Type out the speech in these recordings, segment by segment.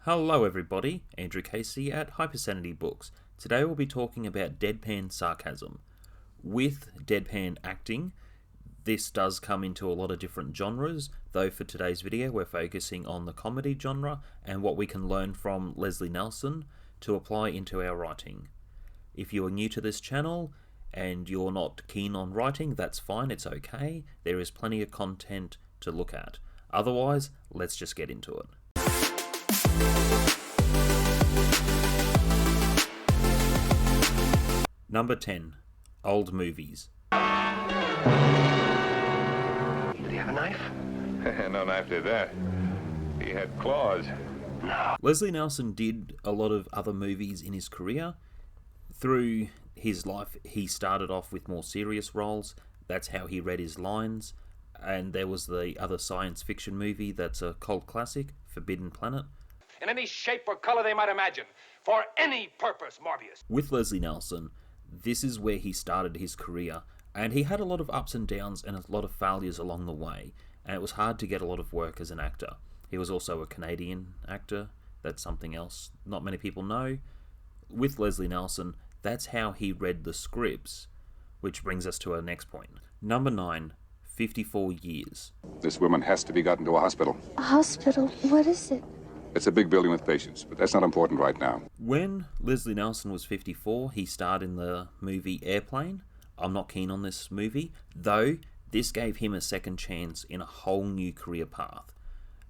Hello everybody, Andrew Casey at Hypersanity Books. Today we'll be talking about Deadpan Sarcasm. With Deadpan acting, this does come into a lot of different genres, though for today's video we're focusing on the comedy genre and what we can learn from Leslie Neilson to apply into our writing. If you are new to this channel and you're not keen on writing, that's fine, it's okay. There is plenty of content to look at. Otherwise, let's just get into it. Number 10. Old movies. Did he have a knife? No knife did that. He had claws. No. Leslie Neilson did a lot of other movies in his career. Through his life, he started off with more serious roles. That's how he read his lines. And there was the other science fiction movie that's a cult classic, Forbidden Planet. In any shape or color they might imagine, for any purpose, Morbius. With Leslie Neilson, this is where he started his career, and he had a lot of ups and downs and a lot of failures along the way, and it was hard to get a lot of work as an actor. He was also a Canadian actor. That's something else not many people know. With Leslie Neilson, that's how he read the scripts, which brings us to our next point. Number 9, 54 years. This woman has to be gotten to a hospital. A hospital? What is it? It's a big building with patients, but that's not important right now. When Leslie Neilson was 54, he starred in the movie Airplane. I'm not keen on this movie, though this gave him a second chance in a whole new career path.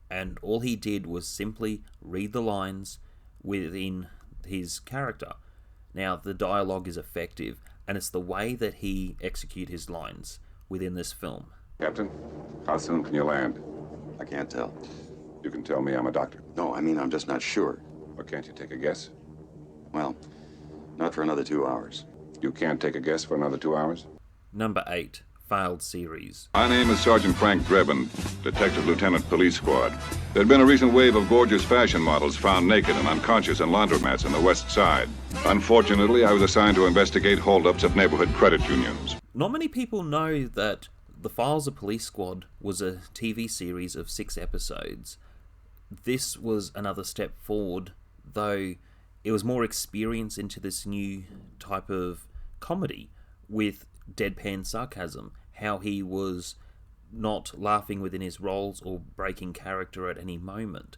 And all he did was simply read the lines within his character. Now, the dialogue is effective, and it's the way that he executes his lines within this film. Captain, how soon can you land? I can't tell. You can tell me I'm a doctor. No, I mean, I'm just not sure. Or can't you take a guess? Well, not for another 2 hours. You can't take a guess for another 2 hours? Number 8, failed series. My name is Sergeant Frank Drebin, Detective Lieutenant Police Squad. There had been a recent wave of gorgeous fashion models found naked and unconscious in laundromats in the West Side. Unfortunately, I was assigned to investigate holdups at neighborhood credit unions. Not many people know that The Files of Police Squad was a TV series of 6 episodes. This was another step forward, though it was more experience into this new type of comedy with Deadpan Sarcasm, how he was not laughing within his roles or breaking character at any moment.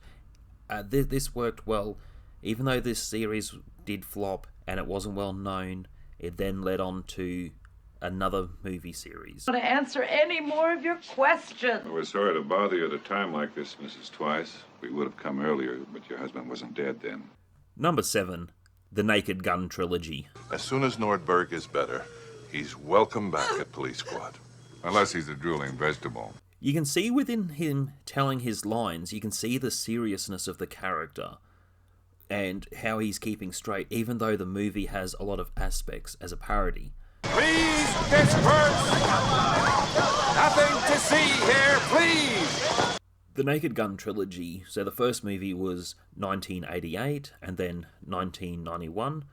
This worked well, even though this series did flop and it wasn't well known. It then led on to another movie series. To answer any more of your questions. We're sorry to bother you at a time like this, Mrs. Twice. We would have come earlier, but your husband wasn't dead then. Number 7, the Naked Gun Trilogy. As soon as Nordberg is better, he's welcome back at Police Squad. Unless he's a drooling vegetable. You can see within him telling his lines, you can see the seriousness of the character and how he's keeping straight, even though the movie has a lot of aspects as a parody. Please disperse! Nothing to see here, please! The Naked Gun Trilogy, so the first movie was 1988 and then 1991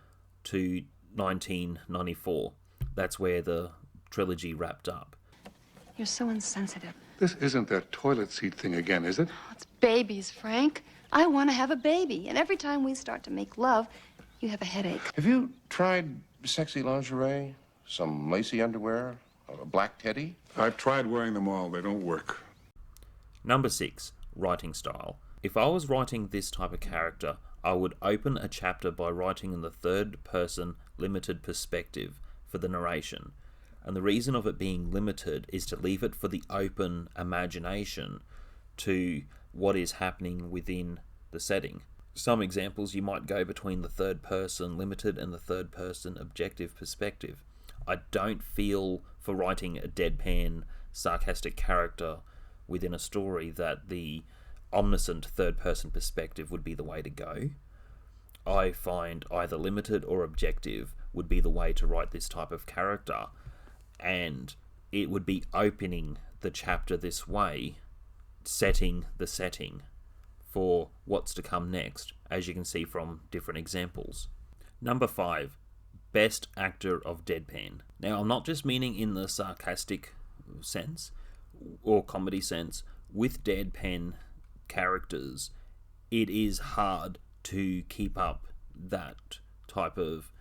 to 1994. That's where the trilogy wrapped up. You're so insensitive. This isn't that toilet seat thing again, is it? Oh, it's babies, Frank. I want to have a baby, and every time we start to make love, you have a headache. Have you tried sexy lingerie? Some lacy underwear? A black teddy? I've tried wearing them all. They don't work. Number 6, writing style. If I was writing this type of character, I would open a chapter by writing in the third person limited perspective for the narration. And the reason of it being limited is to leave it for the open imagination to what is happening within the setting. Some examples, you might go between the third person limited and the third person objective perspective. I don't feel for writing a deadpan, sarcastic character within a story that the omniscient third person perspective would be the way to go. I find either limited or objective would be the way to write this type of character, and it would be opening the chapter this way, setting the setting for what's to come next, as you can see from different examples. Number 5, Best Actor of Deadpan. Now, I'm not just meaning in the sarcastic sense or comedy sense. With deadpan characters, it is hard to keep up that type of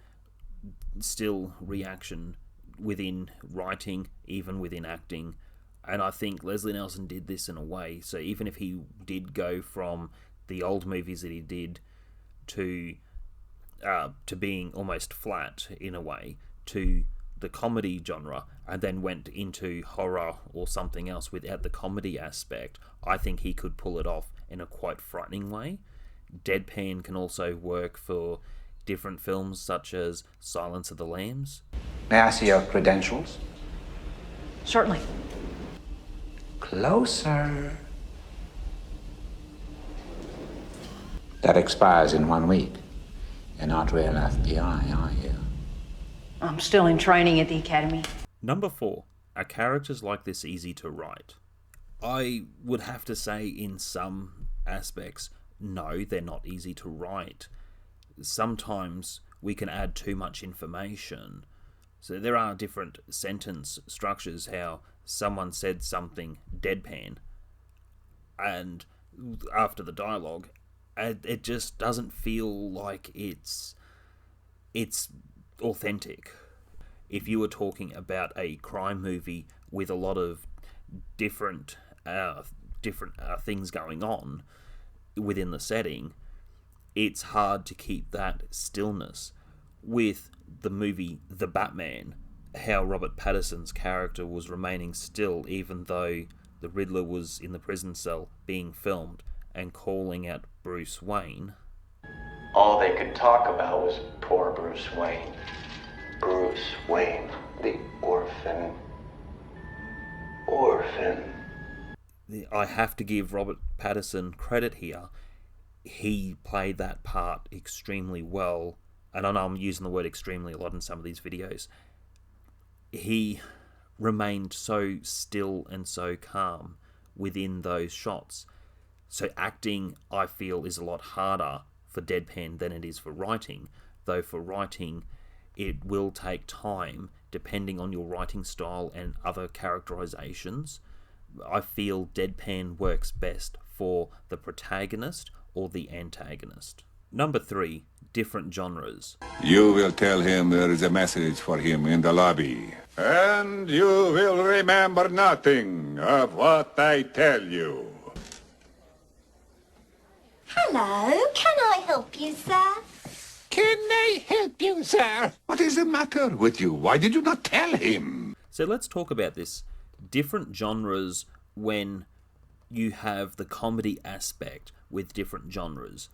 still reaction within writing, even within acting. And I think Leslie Neilson did this in a way. So even if he did go from the old movies that he did to being almost flat in a way, to the comedy genre, and then went into horror or something else without the comedy aspect, I think he could pull it off in a quite frightening way. Deadpan can also work for different films such as Silence of the Lambs. May I see your credentials? Certainly. Closer. That expires in 1 week. You're not real FBI, are you? I'm still in training at the academy. Number 4. Are characters like this easy to write? I would have to say in some aspects, no, they're not easy to write. Sometimes we can add too much information. So there are different sentence structures, how someone said something deadpan, and after the dialogue, it just doesn't feel like it's authentic. If you were talking about a crime movie with a lot of different things going on within the setting, it's hard to keep that stillness. With the movie The Batman, how Robert Pattinson's character was remaining still even though the Riddler was in the prison cell being filmed and calling out Bruce Wayne. All they could talk about was poor Bruce Wayne. Bruce Wayne, the orphan. I have to give Robert Pattinson credit here. He played that part extremely well, and I know I'm using the word extremely a lot in some of these videos. He remained so still and so calm within those shots. So acting, I feel, is a lot harder for Deadpan than it is for writing. Though for writing, it will take time depending on your writing style and other characterizations. I feel Deadpan works best for the protagonist or the antagonist. Number 3, different genres. You will tell him there is a message for him in the lobby. And you will remember nothing of what I tell you. Hello, can I help you, sir? Can I help you, sir? What is the matter with you? Why did you not tell him? So let's talk about this. Different genres when you have the comedy aspect with different genres.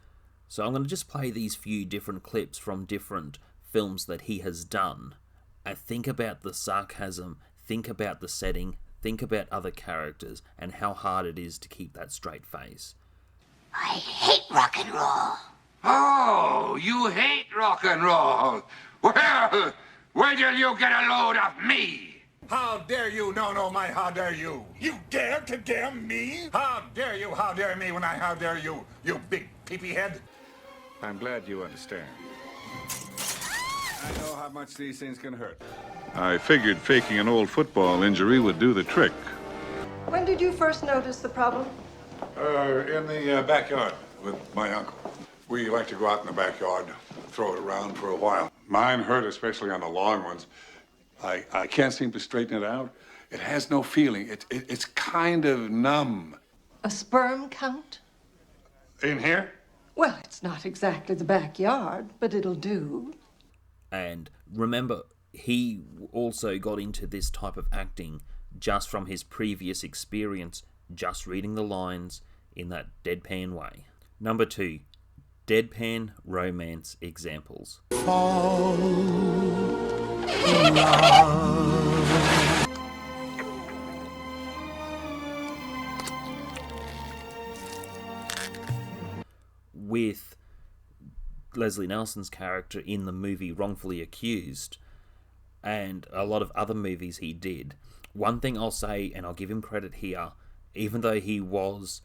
So I'm going to just play these few different clips from different films that he has done. And think about the sarcasm, think about the setting, think about other characters, and how hard it is to keep that straight face. I hate rock and roll. Oh, you hate rock and roll. Well, wait till you get a load of me. How dare you? No, how dare you? You dare to dare me? How dare you? How dare me when I how dare you? You big peepee head. I'm glad you understand. I know how much these things can hurt. I figured faking an old football injury would do the trick. When did you first notice the problem? In the backyard with my uncle. We like to go out in the backyard, throw it around for a while. Mine hurt, especially on the long ones. I can't seem to straighten it out. It has no feeling. It's kind of numb. A sperm count? In here? Well, it's not exactly the backyard, but it'll do. And remember, he also got into this type of acting just from his previous experience, just reading the lines in that deadpan way. Number 2, deadpan romance examples. Fall in love. With Leslie Neilson's character in the movie Wrongfully Accused, and a lot of other movies he did. One thing I'll say, and I'll give him credit here, even though he was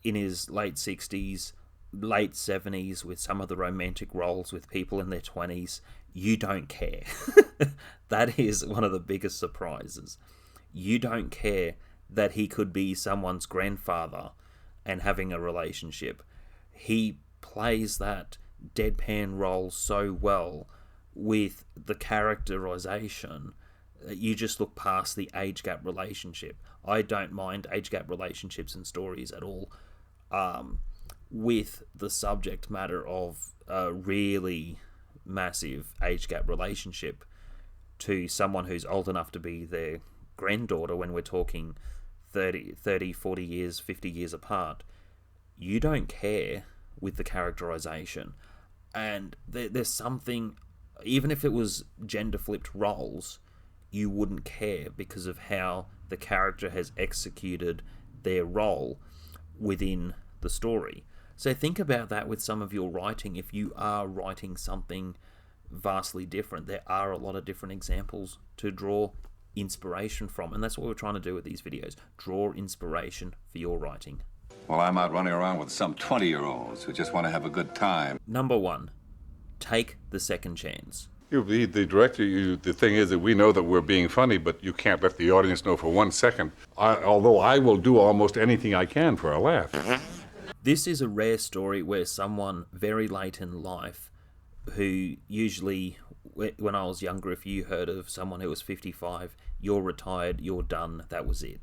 in his late 60s, late 70s with some of the romantic roles with people in their 20s, you don't care. That is one of the biggest surprises. You don't care that he could be someone's grandfather and having a relationship. he plays that deadpan role so well with the characterization that you just look past the age gap relationship. I don't mind age gap relationships and stories at all, with the subject matter of a really massive age gap relationship to someone who's old enough to be their granddaughter when we're talking 30, 40 years, 50 years apart. You don't care with the characterization. And there's something, even if it was gender flipped roles, you wouldn't care because of how the character has executed their role within the story. So think about that with some of your writing. If you are writing something vastly different, there are a lot of different examples to draw inspiration from, and that's what we're trying to do with these videos. Draw inspiration for your writing. Well, I'm out running around with some 20-year-olds who just want to have a good time. Number 1, take the second chance. The director, the thing is that we know that we're being funny, but you can't let the audience know for 1 second. Although I will do almost anything I can for a laugh. This is a rare story where someone very late in life, who usually, when I was younger, if you heard of someone who was 55, you're retired, you're done, that was it.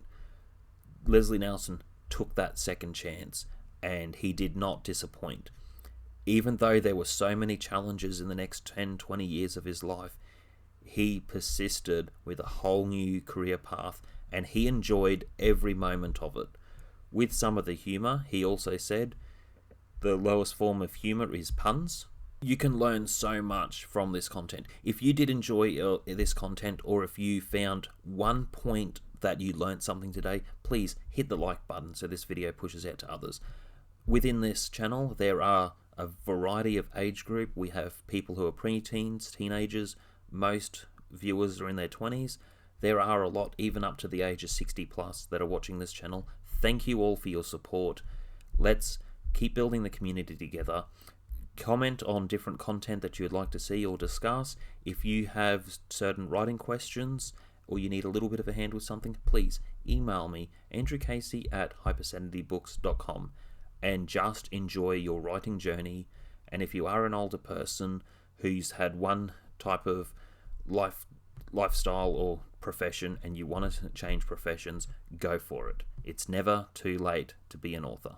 Leslie Neilson took that second chance, and he did not disappoint. Even though there were so many challenges in the next 10, 20 years of his life, he persisted with a whole new career path, and he enjoyed every moment of it. With some of the humour, he also said, the lowest form of humour is puns. You can learn so much from this content. If you did enjoy this content, or if you found one point that you learned something today, please hit the like button so this video pushes out to others. Within this channel, there are a variety of age group. We have people who are pre-teens, teenagers, most viewers are in their 20s. There are a lot even up to the age of 60 plus that are watching this channel. Thank you all for your support. Let's keep building the community together. Comment on different content that you would like to see or discuss. If you have certain writing questions or you need a little bit of a hand with something, please email me, andrewcasey@hypersanitybooks.com, and just enjoy your writing journey. And if you are an older person who's had one type of lifestyle or profession and you want to change professions, go for it. It's never too late to be an author.